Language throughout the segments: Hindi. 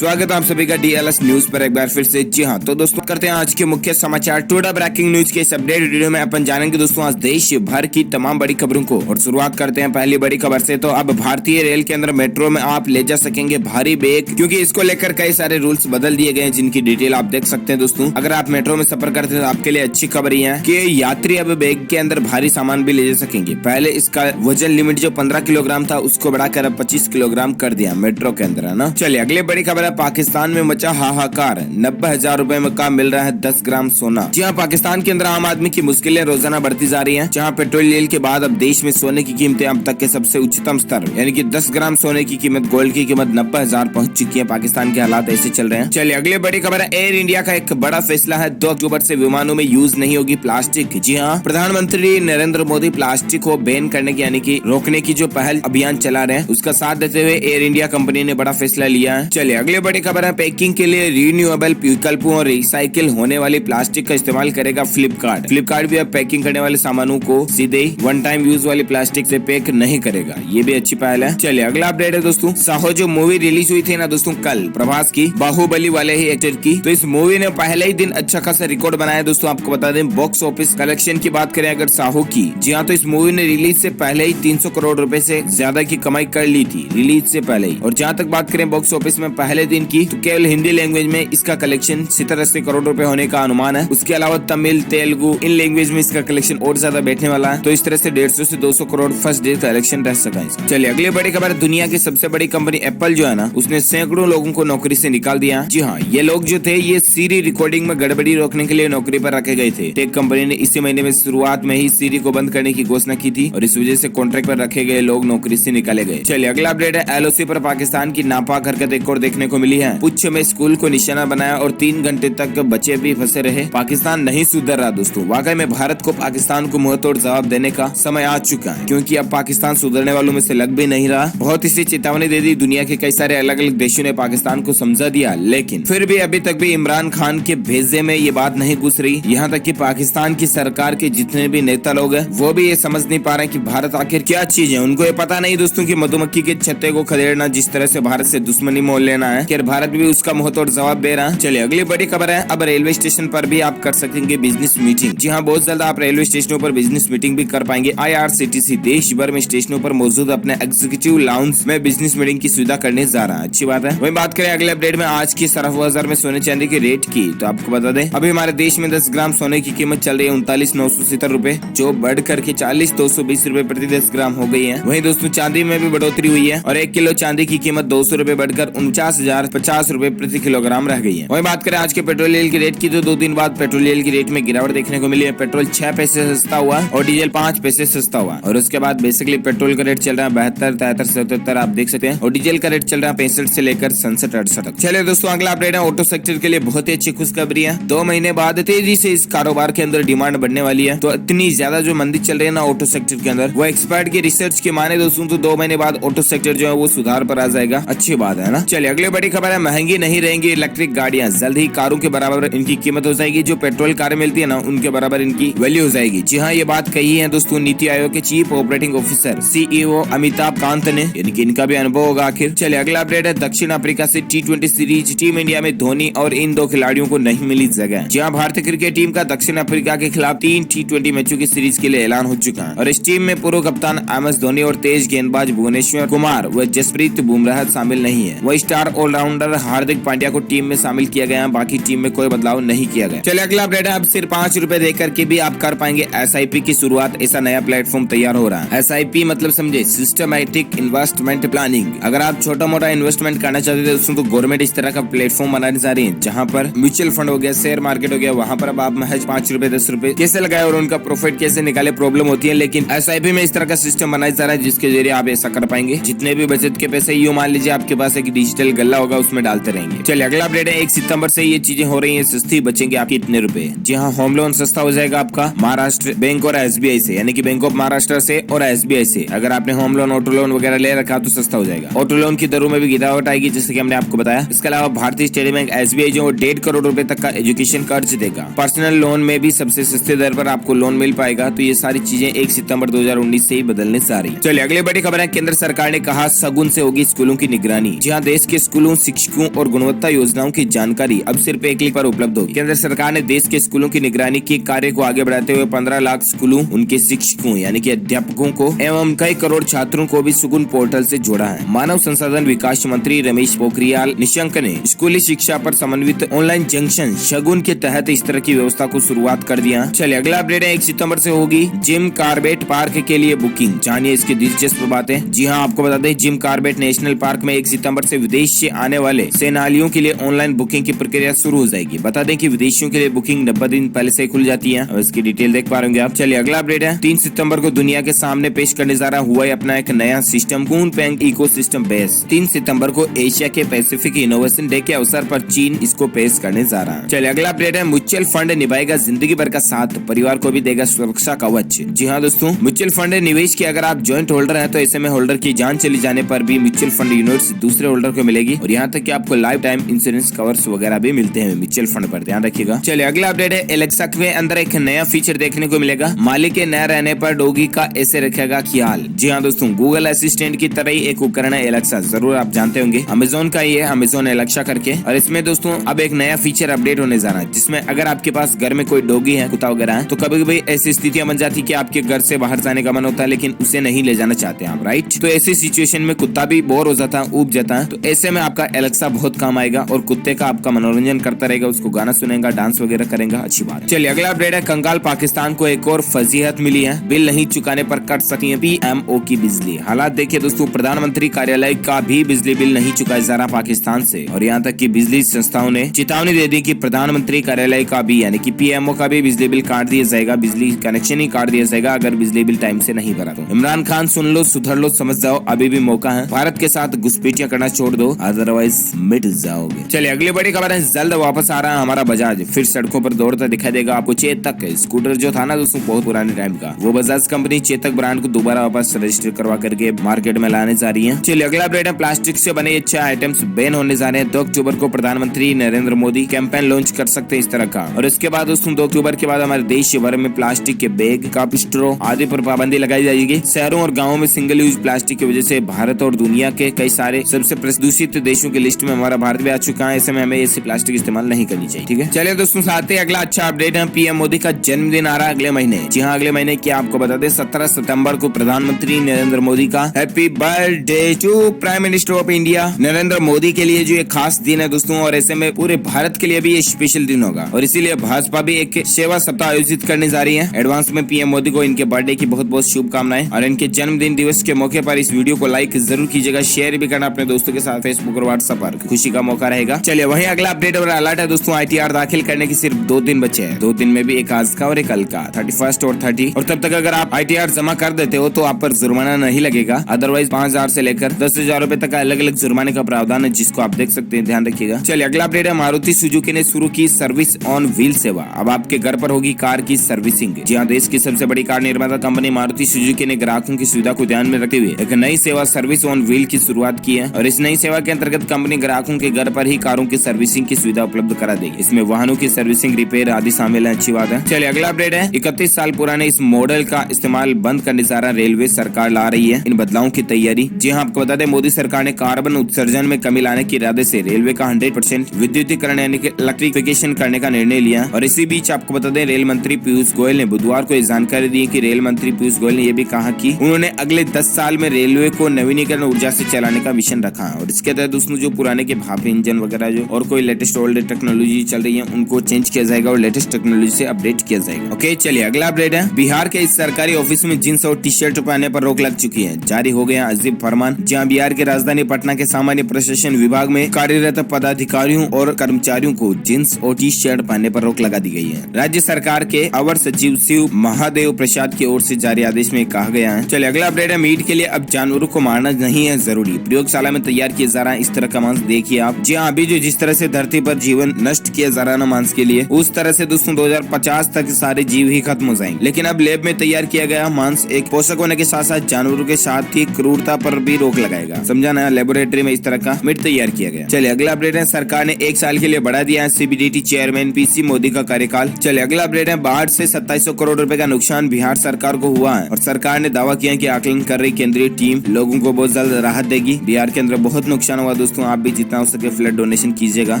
स्वागत है आप सभी का डीएलएस न्यूज पर एक बार फिर से। जी हाँ, तो दोस्तों करते हैं आज के मुख्य समाचार। टुडे ब्रेकिंग न्यूज के इस अपडेट वीडियो में अपन जानेंगे दोस्तों आज देश भर की तमाम बड़ी खबरों को। और शुरुआत करते हैं पहली बड़ी खबर से। तो अब भारतीय रेल के अंदर मेट्रो में आप ले जा सकेंगे भारी बैग, क्योंकि इसको लेकर कई सारे रूल्स बदल दिए गए हैं, जिनकी डिटेल आप देख सकते हैं दोस्तों। अगर आप मेट्रो में सफर करते हैं तो आपके लिए अच्छी खबर ये है कि यात्री अब बैग के अंदर भारी सामान भी ले जा सकेंगे। पहले इसका वजन लिमिट जो 15 किलोग्राम था उसको बढ़ाकर अब 25 किलोग्राम कर दिया मेट्रो के अंदर, है ना। चलिए अगली बड़ी खबर है। पाकिस्तान में मचा हाहाकार, 90,000 रुपए में का मिल रहा है 10 ग्राम सोना। जी हाँ, पाकिस्तान के अंदर आम आदमी की मुश्किलें रोजाना बढ़ती जा रही हैं, जहां पेट्रोल के बाद अब देश में सोने की कीमतें अब तक के सबसे उच्चतम स्तर यानी कि 10 ग्राम सोने की कीमत, गोल्ड की कीमत 90,000 पहुंच चुकी है। पाकिस्तान के हालात ऐसे चल रहे हैं। चलिए अगली बड़ी खबर है। एयर इंडिया का एक बड़ा फैसला है, 2 अक्टूबर से विमानों में यूज नहीं होगी प्लास्टिक। जी हाँ, प्रधानमंत्री नरेंद्र मोदी प्लास्टिक को बैन करने की यानी कि रोकने की जो पहल अभियान चला रहे हैं उसका साथ देते हुए एयर इंडिया कंपनी ने बड़ा फैसला लिया है। चलिए अगली बड़ी खबर है। पैकिंग के लिए रिन्यूएबल विकल्पों और रिसाइकिल होने वाली प्लास्टिक का इस्तेमाल करेगा फ्लिपकार्ट। फ्लिपकार्ट भी अब पैकिंग करने वाले सामानों को सीधे वन टाइम यूज वाली प्लास्टिक से पैक नहीं करेगा। ये भी अच्छी पहल है। चलिए अगला अपडेट है दोस्तों। साहो जो मूवी रिलीज हुई थी ना दोस्तों कल, प्रभास की, बाहुबली वाले ही एक्टर की, तो इस मूवी ने पहले ही दिन अच्छा खासा रिकॉर्ड बनाया दोस्तों। आपको बता दें बॉक्स ऑफिस कलेक्शन की बात करें अगर साहो की, जी हाँ, तो इस मूवी ने रिलीज से पहले ही 300 करोड़ रुपए से ज्यादा की कमाई कर ली थी रिलीज से पहले ही। और जहाँ तक बात करें बॉक्स ऑफिस में पहले दिन की, तो केवल हिंदी लैंग्वेज में इसका कलेक्शन 70-80 करोड़ रुपए होने का अनुमान है। उसके अलावा तमिल, तेलुगु, इन लैंग्वेज में इसका कलेक्शन और ज्यादा बैठने वाला है। तो इस तरह से 150 से 200 करोड़ फर्स्ट डे कलेक्शन रह सका है। चलिए अगली बड़ी खबर। दुनिया की सबसे बड़ी कंपनी एप्पल जो है ना, उसने सैकड़ों लोगों को नौकरी से निकाल दिया। जी हाँ, ये लोग जो थे ये सीरी रिकॉर्डिंग में गड़बड़ी रोकने के लिए नौकरी पर रखे गए थे। टेक कंपनी ने इसी महीने में शुरुआत में ही सीरी को बंद करने की घोषणा की थी और इस वजह से कॉन्ट्रैक्ट पर रखे गए लोग नौकरी से निकाले गए। चलिए अगला अपडेट है। एलओसी पर पाकिस्तान की नापाक हरकत एक और देखने को मिली है। पुंछ में स्कूल को निशाना बनाया और 3 घंटे तक बच्चे भी फंसे रहे। पाकिस्तान नहीं सुधर रहा दोस्तों। वाकई में भारत को पाकिस्तान को मुंहतोड़ जवाब देने का समय आ चुका है, क्योंकि अब पाकिस्तान सुधरने वालों में से लग भी नहीं रहा। बहुत इसी चेतावनी दे दी, दुनिया के कई सारे अलग अलग देशों ने पाकिस्तान को समझा दिया, लेकिन फिर भी अभी तक भी इमरान खान के भेजे में ये बात नहीं घुस रही। यहाँ तक कि पाकिस्तान की सरकार के जितने भी नेता लोग हैं वो भी ये समझ नहीं पा रहे कि भारत आखिर क्या चीज है। उनको ये पता नहीं दोस्तों कि मधुमक्खी के छत्ते को खदेड़ना जिस तरह से भारत से दुश्मनी मोल लेना है, कि भारत भी उसका मुंहतोड़ जवाब दे रहा है। चलिए अगली बड़ी खबर है। अब रेलवे स्टेशन पर भी आप कर सकेंगे बिजनेस मीटिंग। जी हाँ, बहुत जल्द आप रेलवे स्टेशनों पर बिजनेस मीटिंग भी कर पाएंगे। IRCTC देश भर में स्टेशनों पर मौजूद अपने एग्जीक्यूटिव लाउंज में बिजनेस मीटिंग की सुविधा करने जा रहा है। अच्छी बात है। वही बात करें अगले अपडेट में आज की सराफ बाजार में सोने चांदी के रेट की, तो आपको बता दें अभी हमारे देश में 10 ग्राम सोने की कीमत चल रही है 39,970 रुपए, जो बढ़ करके 40,220 रुपए प्रति 10 ग्राम हो गई है। वहीं दोस्तों चांदी में भी बढ़ोतरी हुई है और 1 किलो चांदी की कीमत 200 रुपए बढ़कर 49,050 रुपए प्रति किलोग्राम रह गई है। वही बात करें आज के पेट्रोल की रेट की, तो 2 दिन बाद पेट्रोल की रेट में गिरावट देखने को मिली है। पेट्रोल 6 पैसे सस्ता हुआ और डीजल 5 पैसे सस्ता हुआ। और उसके बाद बेसिकली पेट्रोल का रेट चल रहा है 72, 73, 77 आप देख सकते हैं, और डीजल का रेट चल रहा है 65 से लेकर 67, 68 तक। चलिए दोस्तों अगला अपडेट है। ऑटो सेक्टर के लिए बहुत ही अच्छी खुशखबरी है। 2 महीने बाद तेजी से इस कारोबार के अंदर डिमांड बढ़ने वाली है। तो इतनी ज्यादा जो मंदी चल रही है ना ऑटो सेक्टर के अंदर, वो एक्सपर्ट की रिसर्च के माने दोस्तों तो 2 महीने बाद ऑटो सेक्टर जो है वो सुधार पर आ जाएगा। अच्छी बात है ना। चलिए अगली बड़ी खबर है। महंगी नहीं रहेंगी इलेक्ट्रिक गाड़ियां, जल्द ही कारों के बराबर इनकी कीमत हो जाएगी। जो पेट्रोल कारें मिलती है ना उनके बराबर इनकी वैल्यू हो जाएगी। जी हाँ, ये बात कही है दोस्तों नीति आयोग के chief operating officer CEO Amitabh Kant ने, यानी कि इनका भी अनुभव होगा आखिर। चलिए अगला अपडेट है। दक्षिण अफ्रीका से T20 सीरीज टीम इंडिया में धोनी और इन 2 खिलाड़ियों को नहीं मिली जगह। जी हाँ, भारतीय क्रिकेट टीम का दक्षिण अफ्रीका के खिलाफ 3 T20 मैचों की सीरीज के लिए ऐलान हो चुका है और इस टीम में पूर्व कप्तान MS धोनी और तेज गेंदबाज भुवनेश्वर कुमार व जसप्रीत बुमराह शामिल नहीं है। वही स्टार ऑलराउंडर हार्दिक पांड्या को टीम में शामिल किया गया, बाकी टीम में कोई बदलाव नहीं किया गया। चलिए अगला अपडेट है। अब सिर्फ 5 रुपए देकर के भी आप कर पाएंगे SIP की शुरुआत। ऐसा नया प्लेटफॉर्म तैयार हो रहा है। SIP मतलब समझे सिस्टमैटिक इन्वेस्टमेंट प्लानिंग। अगर आप छोटा मोटा इन्वेस्टमेंट करना चाहते थे दोस्तों, तो गवर्नमेंट इस तरह का प्लेटफॉर्म बनाने जा रही है, जहाँ पर म्यूचुअल फंड हो गया, शेयर मार्केट हो गया, वहाँ पर अब आप महज 5 रुपए 10 रुपए कैसे लगाए और उनका प्रॉफिट कैसे निकाले प्रॉब्लम होती है। लेकिन SIP में इस तरह का सिस्टम बनाया जा रहा है जिसके जरिए आप ऐसा कर पाएंगे। जितने भी बचत के पैसे यूं मान लीजिए आपके पास एक डिजिटल गल्ला होगा, उसमें डालते रहेंगे। चलिए अगला अपडेट है। 1 सितंबर से ये चीजें हो रही है सस्ती, बचेंगे आपके इतने रुपए। जी हाँ, होम लोन सस्ता हो जाएगा आपका महाराष्ट्र बैंक और SBI से, यानी कि बैंक ऑफ महाराष्ट्र से और SBI से। अगर आपने होम लोन ऑटो लोन वगैरह ले रखा तो सस्ता हो जाएगा। ऑटो लोन की दरों में भी गिरावट आएगी, जैसे कि हमने आपको बताया। इसके अलावा भारतीय स्टेट बैंक SBI जो 1.5 करोड़ रुपए तक का एजुकेशन कर्ज देगा। पर्सनल लोन में भी सबसे सस्ते दर पर आपको लोन मिल पाएगा। तो ये सारी चीजें 1 सितंबर 2019 से ही बदलने जा रही है। चलिए अगली बड़ी खबर है। केंद्र सरकार ने कहा शगुन से होगी स्कूलों की निगरानी। जी हाँ, देश के स्कूलों स्कूलों, शिक्षकों और गुणवत्ता योजनाओं की जानकारी अब सिर्फ एक क्लिक पर उपलब्ध होगी। केंद्र सरकार ने देश के स्कूलों की निगरानी के कार्य को आगे बढ़ाते हुए 15 लाख स्कूलों, उनके शिक्षकों यानी कि अध्यापकों को एवं कई करोड़ छात्रों को भी सुगुन पोर्टल से जोड़ा है। मानव संसाधन विकास मंत्री रमेश पोखरियाल निशंक ने स्कूली शिक्षा पर समन्वित ऑनलाइन जंक्शन शगुन के तहत इस तरह की व्यवस्था को शुरुआत कर दिया। चलिए अगला अपडेट है, 1 सितंबर से होगी जिम कॉर्बेट पार्क के लिए बुकिंग। जानिए इसकी दिलचस्प बातें। जी हाँ, आपको बता दें जिम कॉर्बेट नेशनल पार्क में 1 सितंबर से विदेश से आने वाले सेनानियों के लिए ऑनलाइन बुकिंग की प्रक्रिया शुरू हो जाएगी। बता दें कि विदेशियों के लिए बुकिंग 90 दिन पहले से खुल जाती है और इसकी डिटेल देख पा रहे होंगे आप। चलिए अगला अपडेट है, 3 सितंबर को दुनिया के सामने पेश करने जा रहा हुआ अपना एक नया सिस्टम कूनफेंग इकोसिस्टम बेस। 3 सितंबर को एशिया के पैसिफिक इनोवेशन डे के अवसर पर चीन इसको पेश करने जा रहा है। चलिए अगला अपडेट है, म्यूचुअल फंड निभाएगा जिंदगी भर का साथ, परिवार को भी देगा सुरक्षा कवच। जी हाँ दोस्तों, म्यूचुअल फंड निवेश की अगर आप ज्वाइंट होल्डर हैं तो ऐसे में होल्डर की जान चली जाने पर भी म्यूचुअल फंड यूनिट्स दूसरे होल्डर को मिलेगी और यहाँ तक कि आपको लाइफ टाइम इंश्योरेंस कवर्स वगैरह भी मिलते हैं म्यूचुअल फंड पर, ध्यान रखिएगा। चलिए अगला अपडेट है, एलेक्सा के अंदर एक नया फीचर देखने को मिलेगा, मालिक के न रहने पर डॉगी का ऐसे रखेगा ख्याल। जी हाँ दोस्तों, गूगल असिस्टेंट की तरह ही एक उपकरण है एलेक्सा, जरूर आप जानते होंगे, अमेजोन का ही है, अमेजोन एलेक्सा करके। और इसमें दोस्तों अब एक नया फीचर अपडेट होने जा रहा है जिसमें अगर आपके पास घर में कोई डॉगी है, कुत्ता वगैरह है, तो कभी कभी ऐसी स्थितियां बन जाती कि आपके घर से बाहर जाने का मन होता है लेकिन उसे नहीं ले जाना चाहते आप, राइट। तो ऐसी सिचुएशन में कुत्ता भी बोर हो जाता है, ऊब जाता है, तो ऐसे में आपका एलेक्सा बहुत काम आएगा और कुत्ते का आपका मनोरंजन करता रहेगा, उसको गाना सुनेगा, डांस वगैरह करेगा, अच्छी बात। चलिए अगला अपडेट है, कंगाल पाकिस्तान को एक और फजीहत मिली है, बिल नहीं चुकाने पर कट सकती है पीएमओ की बिजली। हालात देखिए दोस्तों, प्रधानमंत्री कार्यालय का भी बिजली बिल नहीं चुकाया जा रहा पाकिस्तान से और यहाँ तक कि बिजली संस्थाओं ने चेतावनी दे दी कि प्रधानमंत्री कार्यालय का भी यानी कि पीएमओ का भी बिजली बिल काट दिया जाएगा, बिजली कनेक्शन ही काट दिया जाएगा अगर बिजली बिल टाइम से नहीं भरा तो। इमरान खान सुन लो, सुधर लो, समझ जाओ, अभी भी मौका है, भारत के साथ घुसपैठियां करना छोड़ दो अदरवाइज मिट जाओगे। चलिए अगली बड़ी खबर है, जल्द वापस आ रहा है हमारा बजाज, फिर सड़कों पर दौड़ता दिखाई देगा आपको। चेतक स्कूटर जो था ना दोस्तों बहुत पुराने टाइम का, वो बजाज कंपनी चेतक ब्रांड को दोबारा वापस रजिस्टर करवा करके मार्केट में लाने जा रही है। चलिए अगला अपडेट है, प्लास्टिक से बने अच्छे आइटम्स बैन होने जा रहे हैं। 2 अक्टूबर को प्रधानमंत्री नरेंद्र मोदी कैंपेन लॉन्च कर सकते हैं इस तरह का। और इसके बाद दोस्तों 2 अक्टूबर के बाद हमारे देश भर में प्लास्टिक के बैग, कप, स्ट्रॉ आदि पर पाबंदी लगाई जाएगी। शहरों और गाँवों में सिंगल यूज प्लास्टिक की वजह से भारत और दुनिया के कई सारे सबसे प्रदूषित देशों की लिस्ट में हमारा भारत भी आ चुका है। ऐसे में हमें ऐसे प्लास्टिक इस्तेमाल नहीं करनी चाहिए, ठीक है। चलिए दोस्तों साथ ही अगला अच्छा अपडेट है, पीएम मोदी का जन्मदिन आ रहा है अगले महीने। जी हाँ, अगले महीने क्या आपको बता दें 17 सितंबर को प्रधानमंत्री नरेंद्र मोदी का happy birthday to prime minister of India. Narendra Modi के लिए जो एक खास दिन है दोस्तों और ऐसे में पूरे भारत के लिए भी ये स्पेशल दिन होगा और इसीलिए भाजपा भी एक सेवा सप्ताह आयोजित करने जा रही है। एडवांस में पीएम मोदी को इनके बर्थडे की बहुत बहुत शुभकामनाएं और इनके जन्मदिन दिवस के मौके पर इस वीडियो को लाइक जरूर कीजिएगा, शेयर भी करना अपने दोस्तों के साथ फेसबुक और व्हाट्सएप पर, खुशी का मौका रहेगा। चलिए वहीं अगला अपडेट और अलर्ट है दोस्तों, ITR दाखिल करने की सिर्फ 2 दिन बचे हैं। 2 दिन में भी एक आज का और एक कल का, 31 और 30। और तब तक अगर आप ITR जमा कर देते हो तो आप पर जुर्माना नहीं लगेगा, अदरवाइज 5,000 से लेकर 10,000 रुपए तक अलग अलग जुर्माने का प्रावधान है जिसको आप देख सकते हैं, ध्यान रखिएगा। चलिए अगला अपडेट है, मारुति सुजुकी ने शुरू की सर्विस ऑन व्हील सेवा, अब आपके घर पर होगी कार की सर्विसिंग। जी हाँ, देश की सबसे बड़ी कार निर्माता कंपनी मारुति सुजुकी ने ग्राहकों की सुविधा को ध्यान में रखते हुए एक नई सेवा सर्विस ऑन व्हील की शुरुआत की है और इस नई सेवा के अंतर्गत कंपनी ग्राहकों के घर पर ही कारों की सर्विसिंग की सुविधा उपलब्ध करा देगी। इसमें वाहनों की सर्विसिंग, रिपेयर आदि शामिल है, अच्छी बात है। चलिए अगला अपडेट है, 31 साल पुराने इस मॉडल का इस्तेमाल बंद करने जा रहा रेलवे सरकार ला रही है इन बदलावों की तैयारी। जी हाँ, आपको बता दें मोदी सरकार ने कार्बन उत्सर्जन में कमी लाने के इरादे से रेलवे का 100% विद्युतीकरण यानी कि इलेक्ट्रिफिकेशन करने का निर्णय लिया और इसी बीच आपको बता दें रेल मंत्री पीयूष गोयल ने बुधवार को जानकारी दी कि रेल मंत्री पीयूष गोयल ने यह भी कहा कि उन्होंने अगले 10 साल में रेलवे को नवीनीकरण ऊर्जा से चलाने का मिशन रखा है और इसके तहत उसमें जो पुराने के भाप इंजन वगैरह जो और कोई लेटेस्ट ओल्ड टेक्नोलॉजी चल रही है उनको चेंज किया जाएगा और लेटेस्ट टेक्नोलॉजी से अपडेट किया जाएगा। ओके, चलिए अगला अपडेट है, बिहार के इस सरकारी ऑफिस में जींस और टी-शर्ट पहनने पर रोक लग चुकी है, जारी हो गया अजीब फरमान। जहां बिहार के राजधानी पटना के सामान्य प्रशासन विभाग में कार्यरत पदाधिकारियों और कर्मचारियों को जींस और टी-शर्ट पहनने पर रोक लगा दी गई है। राज्य सरकार के अवर सचिव शिव महादेव प्रसाद की ओर से जारी आदेश में कहा गया है। चलिए अगला अपडेट है, मीट के लिए अब जानवरों को मारना नहीं है जरूरी, प्रयोगशाला में तैयार किया जा रहा है इस तरह का मांस। देखिए आप, जी हाँ, अभी जो जिस तरह से धरती पर जीवन नष्ट किया जा रहा है ना मांस के लिए, उस तरह से दोस्तों 2050 तक सारे जीव ही खत्म हो जाएंगे। लेकिन अब लैब में तैयार किया गया मांस एक पोषक होने के साथ साथ जानवरों के साथ ही क्रूरता पर भी रोक लगाएगा, समझा ना। लेबोरेटरी में इस तरह का मीट तैयार किया गया। चलिए अगला अपडेट है, सरकार ने 1 साल के लिए बढ़ा दिया है CBDT चेयरमैन PC मोदी का कार्यकाल। चलिए अगला अपडेट है, बाढ़ से 2700 करोड़ रुपए का नुकसान बिहार सरकार को हुआ है और सरकार ने दावा किया कि आकलन कर रही केंद्रीय टीम लोगों को बहुत जल्द राहत देगी। बिहार के अंदर बहुत नुकसान हुआ अलावा दोस्तों आप भी जितना हो सके फ्लड डोनेशन कीजिएगा।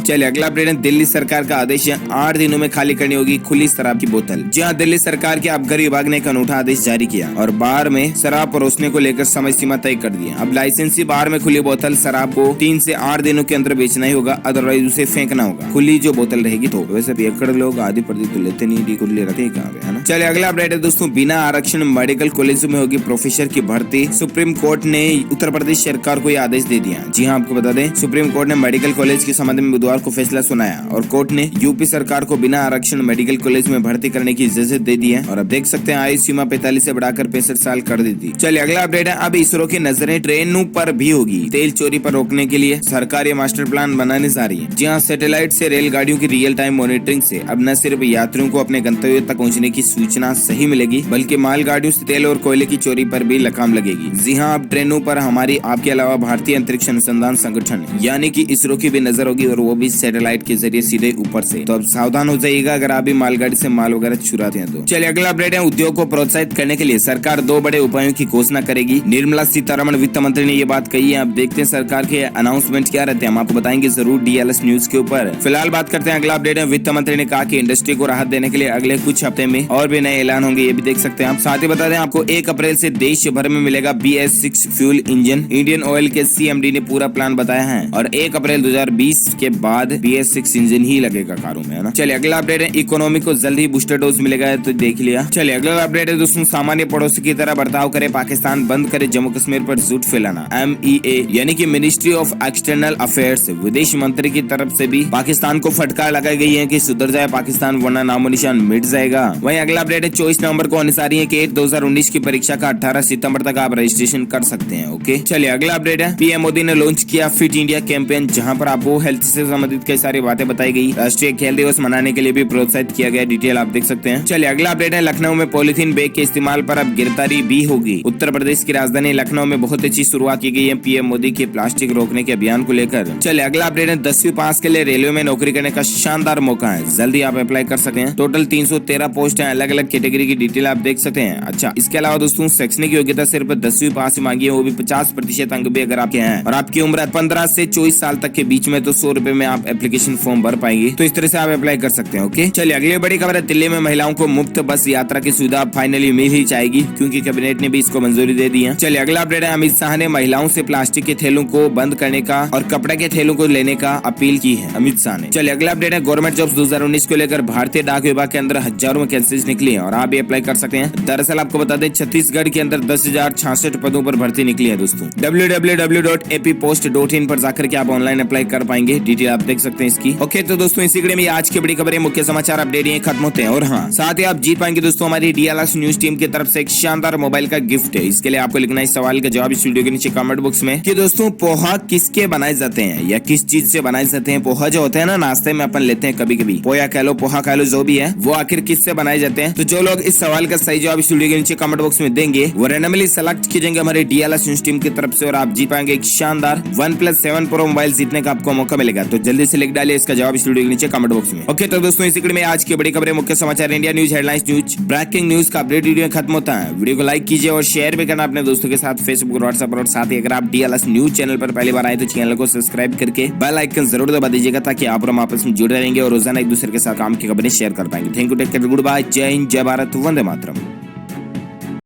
चलिए अगला अपडेट है, दिल्ली सरकार का आदेश है 8 दिनों में खाली करनी होगी खुली शराब की बोतल। जी हाँ, दिल्ली सरकार के आबकारी विभाग ने एक अनूठा आदेश जारी किया और बार में शराब परोसने को लेकर समय सीमा तय कर दी। अब लाइसेंसी बार में खुली बोतल शराब को 3 से 8 दिनों के अंदर बेचना ही होगा, अदरवाइज उसे फेंकना होगा। खुली जो बोतल रहेगी तो वैसे पियक्कड़ लोग आधी प्रति तो लेते नहीं, डी खुली रहते हैं कहाँ पे, है ना। चलिए अगला अपडेट है दोस्तों, बिना आरक्षण मेडिकल कॉलेज में होगी प्रोफेसर की भर्ती। सुप्रीम कोर्ट ने उत्तर प्रदेश सरकार को यह आदेश दे दिया। जी हाँ, आपको बता दें सुप्रीम कोर्ट ने मेडिकल कॉलेज के संबंध में बुधवार को फैसला सुनाया और कोर्ट ने यूपी सरकार को बिना आरक्षण मेडिकल कॉलेज में भर्ती करने की इजाजत दे दी है और अब देख सकते हैं आयु सीमा 45 से बढ़ाकर 65 साल कर दी थी। चलिए अगला अपडेट है, अब इसरो की नजरें ट्रेनों पर भी होगी। तेल चोरी पर रोकने के लिए सरकार ये मास्टर प्लान बनाने जा रही है। जी हाँ, सैटेलाइट से रेलगाड़ियों की रियल टाइम मॉनिटरिंग से अब न सिर्फ यात्रियों को अपने गंतव्य तक पहुँचने की सूचना सही मिलेगी, बल्कि मालगाड़ियों से तेल और कोयले की चोरी पर भी लगाम लगेगी। जी हाँ, अब ट्रेनों पर हमारी आपके अलावा भारतीय अंतरिक्ष अनुसंधान संगठन यानी कि इसरो की भी नजर होगी और वो भी सैटेलाइट के जरिए सीधे ऊपर से। तो अब सावधान हो जाइएगा अगर आप भी मालगाड़ी से माल वगैरह चुराते हैं तो। चलिए अगला अपडेट है, उद्योग को प्रोत्साहित करने के लिए सरकार 2 बड़े उपायों की घोषणा करेगी। निर्मला सीतारमण वित्त मंत्री ने ये बात कही है। अब देखते हैं सरकार के अनाउंसमेंट क्या रहते हैं, हम आपको बताएंगे जरूर DLS न्यूज के ऊपर। फिलहाल बात करते हैं अगला अपडेट है, वित्त मंत्री ने कहा कि इंडस्ट्री को राहत देने के लिए अगले कुछ हफ्ते में और भी नए ऐलान होंगे, ये भी देख सकते हैं आप। साथ ही बता दें आपको 1 अप्रैल से देश भर में मिलेगा BS6 fuel engine. Indian oil के CMD ने पूरा प्लान बताया है और 1 अप्रैल 2020 के बाद BS6 इंजन ही लगेगा कारों में, है ना। चलिए अगला अपडेट है, इकोनॉमी को जल्द ही बूस्टर डोज मिलेगा तो देख लिया। चलिए अगला अपडेट है दोस्तों, सामान्य पड़ोसी की तरह बर्ताव करे पाकिस्तान, बंद करे जम्मू कश्मीर पर झूठ फैलाना। MEA यानी कि मिनिस्ट्री ऑफ एक्सटर्नल अफेयर्स विदेश मंत्री की तरफ से भी पाकिस्तान को फटकार लगाई गई है कि सुधर जाए पाकिस्तान वरना नामो निशान मिट जाएगा। वहीं अगला अपडेट है, 24 नवंबर को होने सारी है केट 2019 की परीक्षा का 18 सितंबर तक आप रजिस्ट्रेशन कर सकते हैं। ओके, चलिए अगला अपडेट है, PM मोदी ने लॉन्च किया फिट इंडिया कैंपेन, जहां पर आपको हेल्थ से संबंधित कई सारी बातें बताई गई। राष्ट्रीय खेल दिवस मनाने के लिए भी प्रोत्साहित किया गया, डिटेल आप देख सकते हैं। चलिए अगला अपडेट है, लखनऊ में पॉलिथीन बैग के इस्तेमाल पर अब गिरफ्तारी भी होगी। उत्तर प्रदेश की राजधानी लखनऊ में बहुत अच्छी शुरुआत की गई है PM मोदी के प्लास्टिक रोकने के अभियान को लेकर। चलिए अगला अपडेट है, 10वीं पास के लिए रेलवे में नौकरी करने का शानदार मौका है, जल्दी आप अप्लाई कर सकते हैं। टोटल 313 पोस्ट है, अलग अलग कैटेगरी की डिटेल आप देख सकते हैं। अच्छा, इसके अलावा दोस्तों शैक्षणिक योग्यता सिर्फ 10वीं पास ही मांगी है, वो भी 50% अंक भी अगर आपके हैं और आपकी उम्र 15 से 24 साल तक के बीच में, तो 100 रुपए में आप एप्लीकेशन फॉर्म भर पाएंगे। तो इस तरह से आप अप्लाई कर सकते हैं। ओके, चलिए अगली बड़ी खबर है, दिल्ली में महिलाओं को मुफ्त बस यात्रा की सुविधा फाइनली मिल ही जाएगी क्योंकि कैबिनेट ने भी इसको मंजूरी दे दी है। चलिए अगला अपडेट है, अमित शाह ने महिलाओं से प्लास्टिक के थैलों को बंद करने का और कपड़े के थैलों को लेने का अपील की है अमित शाह ने। चलिए अगला अपडेट है, गवर्नमेंट जॉब्स 2019 को लेकर भारतीय डाक विभाग के अंदर हजारों वैकेंसीज निकली है और आप भी अप्लाई कर सकते हैं। दरअसल आपको बता दें छत्तीसगढ़ के अंदर 10,066 पदों पर भर्ती निकली है दोस्तों। www.appost.in पर जाकर के आप ऑनलाइन अप्लाई कर पाएंगे, डिटेल आप देख सकते हैं इसकी। ओके, तो दोस्तों इसी कड़ी में आज की बड़ी खबरें, मुख्य समाचार अपडेट ये खत्म होते हैं और हाँ, साथ ही आप जीत पाएंगे दोस्तों हमारी DLS न्यूज टीम की तरफ से एक शानदार मोबाइल का गिफ्ट है। इसके लिए आपको लिखना है इस सवाल का जवाब इस वीडियो के नीचे कमेंट बॉक्स में कि दोस्तों पोहा किसके बनाए जाते हैं या किस चीज से बनाए जाते हैं। पोहा जो होते हैं ना, नाश्ते में अपन लेते हैं कभी कभी, पोया कह लो पोहा कह लो, जो भी है वो आखिर किससे बनाए जाते हैं। तो जो लोग इस सवाल का सही जवाब इस वीडियो के नीचे कमेंट बॉक्स में देंगे वो रैंडमली सेलेक्ट किए जाएंगे हमारे DLS न्यूज टीम की तरफ से और आप जीत पाएंगे एक शानदार OnePlus 7 Pro मोबाइल जीतने का आपको मौका मिलेगा। तो जल्दी से लिख डालिए इसका जवाब इस वीडियो के नीचे कमेंट बॉक्स में। ओके, तो दोस्तों इसी कड़ी में आज की बड़ी खबरें, मुख्य समाचार, India news headlines, news breaking news का अपडेट वीडियो खत्म होता है। वीडियो को लाइक कीजिए और शेयर भी करना अपने दोस्तों के साथ फेसबुक और व्हाट्सएप पर। और साथ ही अगर आप DLS न्यूज चैनल पर पहली बार आए तो चैनल को सब्सक्राइब करके बेल आइकन जरूर दबा दीजिएगा ताकि आप और हम आपस में जुड़े रहेंगे और रोजाना एक दूसरे के साथ काम की खबरें शेयर कर पाएंगे। Thank you, take care, goodbye, जय हिंद, जय भारत, वंदे मातरम।